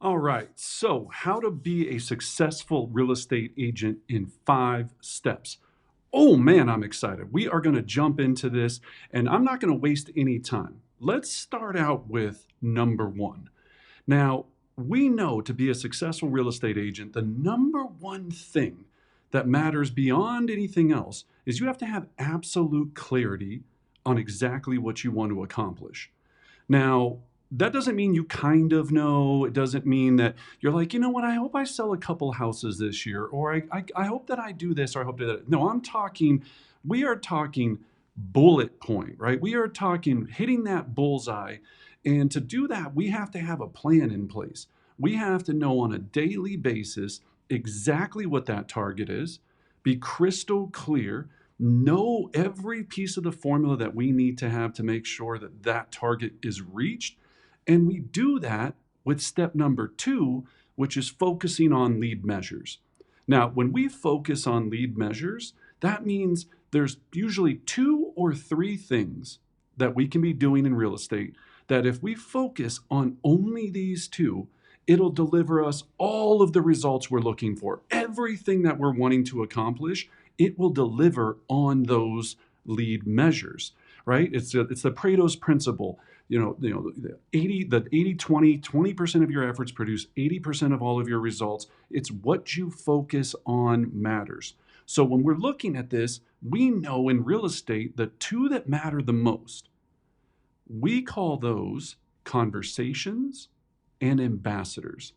All right. So, how to be a successful real estate agent in 5 steps. Oh man, I'm excited. We are going to jump into this and I'm not going to waste any time. Let's start out with number one. Now, we know to be a successful real estate agent, the number one thing that matters beyond anything else is you have to have absolute clarity on exactly what you want to accomplish. Now, that doesn't mean you kind of know. It doesn't mean that you're like, you know what, I hope I sell a couple houses this year, or I hope that I do this, or I hope that. No, we are talking bullet point, right? We are talking hitting that bullseye. And to do that, we have to have a plan in place. We have to know on a daily basis exactly what that target is, be crystal clear, know every piece of the formula that we need to have to make sure that that target is reached. And we do that with step number two, which is focusing on lead measures. Now, when we focus on lead measures, that means there's usually 2 or 3 things that we can be doing in real estate that if we focus on only these two, it'll deliver us all of the results we're looking for. Everything that we're wanting to accomplish, it will deliver on those lead measures, right? It's the Pareto's principle. The 80 20% of your efforts produce 80% of all of your results. It's what you focus on matters. So when we're looking at this, we know in real estate the two that matter the most. We call those conversations and ambassadors.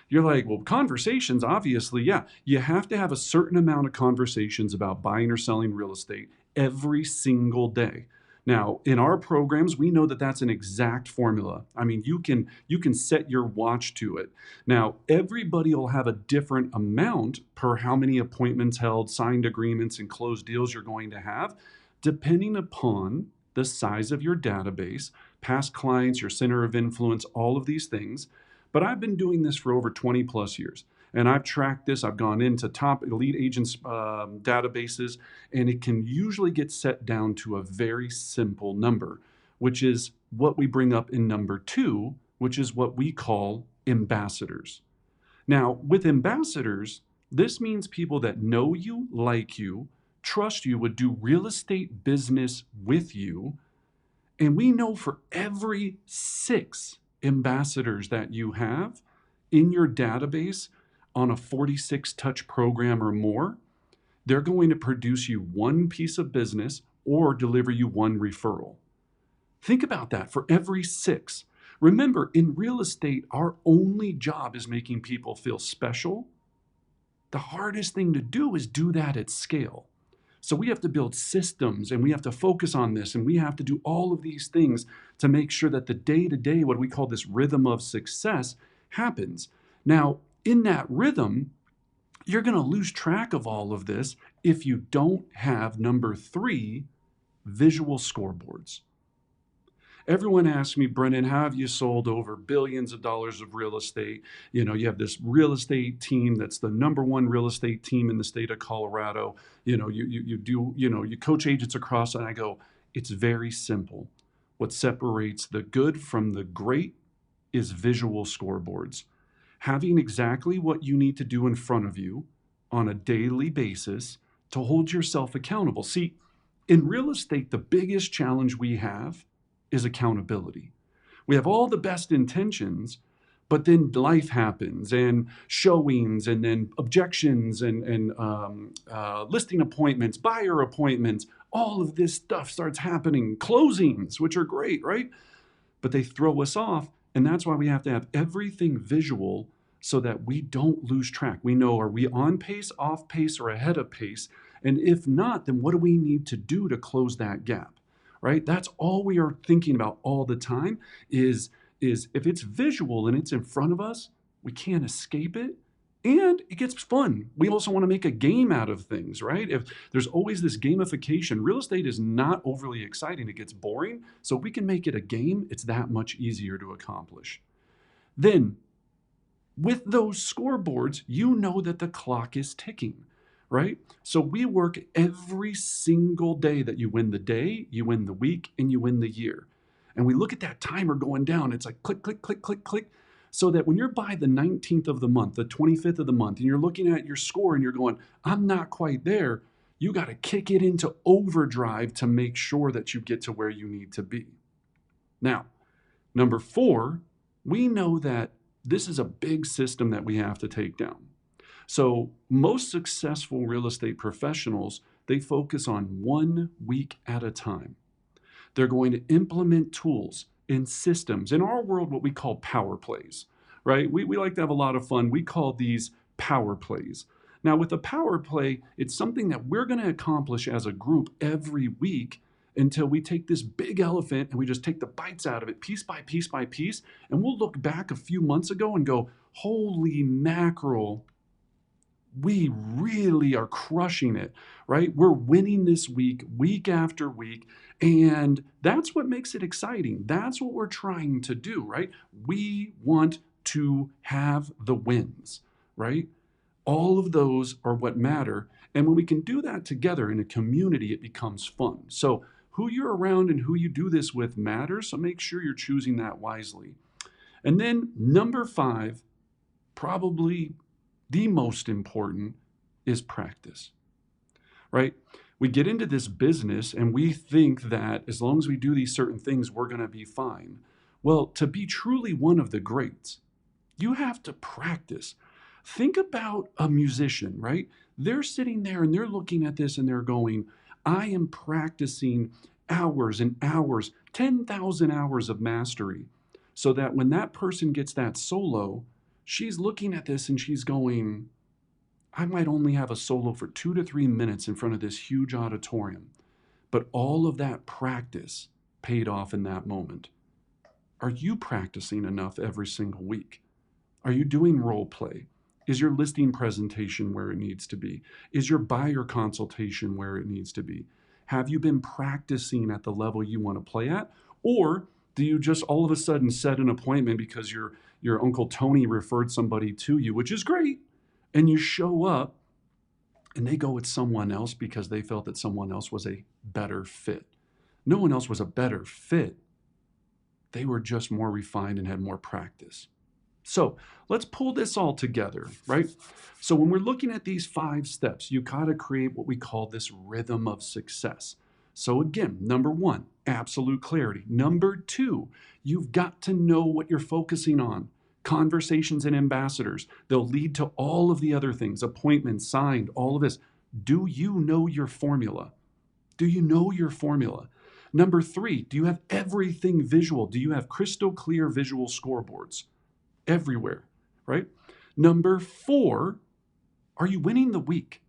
You're like, well, conversations, obviously, yeah. You have to have a certain amount of conversations about buying or selling real estate every single day. Now, in our programs, we know that that's an exact formula. I mean, you can set your watch to it. Now, everybody will have a different amount per how many appointments held, signed agreements, and closed deals you're going to have, depending upon the size of your database, past clients, your center of influence, all of these things. But I've been doing this for over 20 plus years. And I've tracked this. I've gone into top elite agents' databases, and it can usually get set down to a very simple number, which is what we bring up in number two, which is what we call ambassadors. Now, with ambassadors, this means people that know you, like you, trust you, would do real estate business with you. And we know for every 6 ambassadors that you have in your database on a 46 touch program or more, they're going to produce you one piece of business or deliver you one referral. Think about that for every 6. Remember, in real estate, our only job is making people feel special. The hardest thing to do is do that at scale. So we have to build systems and we have to focus on this and we have to do all of these things to make sure that the day-to-day, what we call this rhythm of success, happens. Now, in that rhythm, you're going to lose track of all of this if you don't have number 3, visual scoreboards. Everyone asks me, Brendan, how have you sold over billions of dollars of real estate? You have this real estate team that's the number 1 real estate team in the state of Colorado. You coach agents across, and I go, it's very simple. What separates the good from the great is visual scoreboards. Having exactly what you need to do in front of you on a daily basis to hold yourself accountable. See, in real estate, the biggest challenge we have is accountability. We have all the best intentions, but then life happens and showings and then objections and listing appointments, buyer appointments, all of this stuff starts happening, closings, which are great, right? But they throw us off. And that's why we have to have everything visual so that we don't lose track. We know, are we on pace, off pace, or ahead of pace? And if not, then what do we need to do to close that gap? Right? That's all we are thinking about all the time is if it's visual and it's in front of us, we can't escape it. And it gets fun. We also want to make a game out of things, right? If there's always this gamification, real estate is not overly exciting. It gets boring. So if we can make it a game, it's that much easier to accomplish. Then with those scoreboards, you know that the clock is ticking. Right? So we work every single day that you win the day, you win the week, and you win the year. And we look at that timer going down. It's like click, click, click, click, click. So that when you're by the 19th of the month, the 25th of the month, and you're looking at your score and you're going, I'm not quite there, you got to kick it into overdrive to make sure that you get to where you need to be. Now, number 4, we know that this is a big system that we have to take down. So most successful real estate professionals, they focus on 1 week at a time. They're going to implement tools and systems. In our world, what we call power plays, right? We like to have a lot of fun. We call these power plays. Now, with a power play, it's something that we're going to accomplish as a group every week until we take this big elephant and we just take the bites out of it piece by piece by piece. And we'll look back a few months ago and go, holy mackerel, we really are crushing it, right? We're winning this week after week. And that's what makes it exciting. That's what we're trying to do, right? We want to have the wins, right? All of those are what matter. And when we can do that together in a community, it becomes fun. So who you're around and who you do this with matters. So make sure you're choosing that wisely. And then number 5, probably the most important, is practice, right? We get into this business and we think that as long as we do these certain things, we're going to be fine. Well, to be truly one of the greats, you have to practice. Think about a musician, right? They're sitting there and they're looking at this and they're going, I am practicing hours and hours, 10,000 hours of mastery, so that when that person gets that solo, she's looking at this and she's going, I might only have a solo for 2 to 3 minutes in front of this huge auditorium, but all of that practice paid off in that moment. Are you practicing enough every single week? Are you doing role play? Is your listing presentation where it needs to be? Is your buyer consultation where it needs to be? Have you been practicing at the level you want to play at? Or do you just all of a sudden set an appointment because your Uncle Tony referred somebody to you, which is great, and you show up and they go with someone else because they felt that someone else was a better fit? No one else was a better fit. They were just more refined and had more practice. So let's pull this all together, right? So when we're looking at these 5 steps, you got to create what we call this rhythm of success. So again, number 1, absolute clarity. Number 2, you've got to know what you're focusing on. Conversations and ambassadors, they'll lead to all of the other things, appointments, signed, all of this. Do you know your formula? Do you know your formula? Number 3, do you have everything visual? Do you have crystal clear visual scoreboards? Everywhere, right? Number 4, are you winning the week?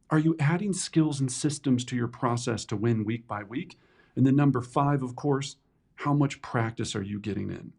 Are you adding skills and systems to your process to win week by week? And then number 5, of course, how much practice are you getting in?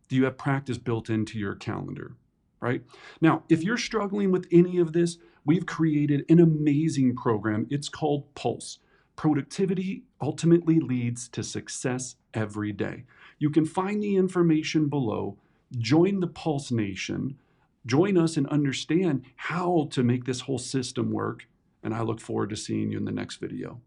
Do you have practice built into your calendar, right? Now, if you're struggling with any of this, we've created an amazing program. It's called Pulse. Productivity ultimately leads to success every day. You can find the information below. Join the Pulse Nation. Join us and understand how to make this whole system work. And I look forward to seeing you in the next video.